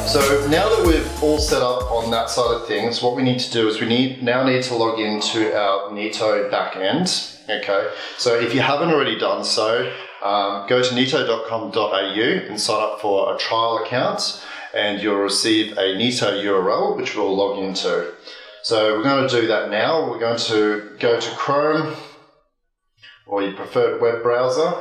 So now that we've all set up on that side of things, what we need to do is we now need to log into our Neto backend. Okay, so if you haven't already done so, go to neto.com.au and sign up for a trial account, and you'll receive a Neto URL which we'll log into. So we're going to do that now. We're going to go to Chrome or your preferred web browser.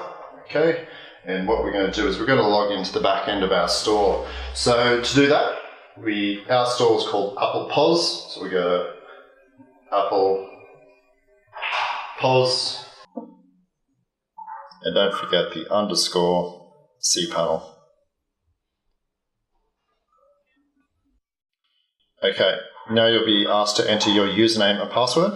Okay. And what we're going to do is we're going to log into the back end of our store. So to do that, our store is called Apple POS. So we go to Apple POS. And don't forget the underscore cPanel. Okay, now you'll be asked to enter your username and password.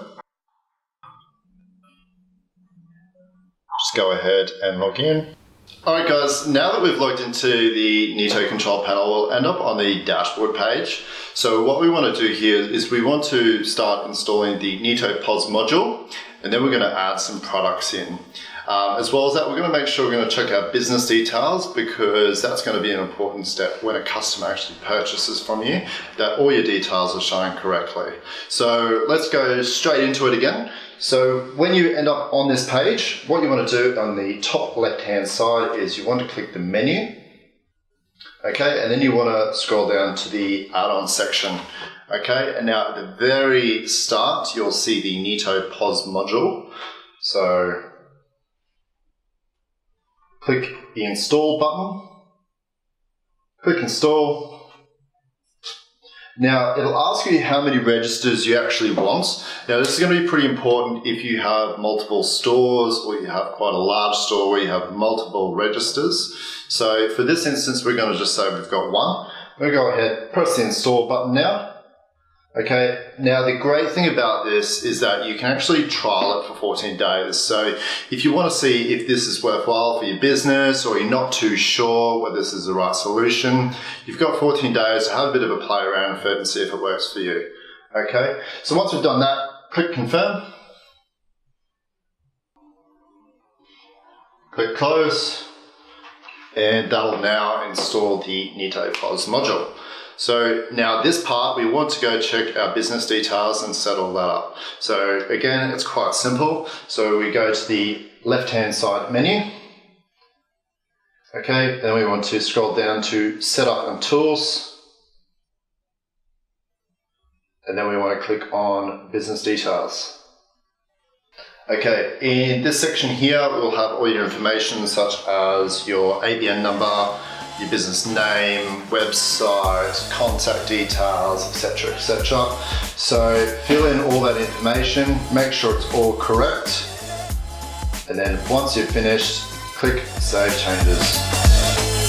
Just go ahead and log in. Alright guys, now that we've logged into the Neto control panel, we'll end up on the dashboard page. So what we want to do here is we want to start installing the Neto POS module, and then we're going to add some products in. As well as that, we're going to make sure we're going to check our business details, because that's going to be an important step when a customer actually purchases from you, that all your details are showing correctly. So let's go straight into it again. So when you end up on this page, what you want to do on the top left-hand side is you want to click the menu. Okay, and then you want to scroll down to the add-on section. Okay, and now at the very start, you'll see the Neto POS module. So click the install button. Click install. Now it'll ask you how many registers you actually want. Now this is going to be pretty important if you have multiple stores, or you have quite a large store where you have multiple registers. So for this instance, we're going to just say we've got one. I'm going to go ahead, press the install button now. Okay, now the great thing about this is that you can actually trial it for 14 days. So if you want to see if this is worthwhile for your business, or you're not too sure whether this is the right solution, you've got 14 days to have a bit of a play around with it and see if it works for you. Okay, so once we've done that, click confirm. Click close, and that'll now install the Neto POS module. So now this part, we want to go check our business details and set all that up. So again, it's quite simple. So we go to the left-hand side menu. Okay, then we want to scroll down to Setup and Tools. And then we want to click on Business Details. Okay, in this section here, we'll have all your information such as your ABN number, your business name, website, contact details, etc., etc. So fill in all that information, make sure it's all correct, and then once you've finished, click Save Changes.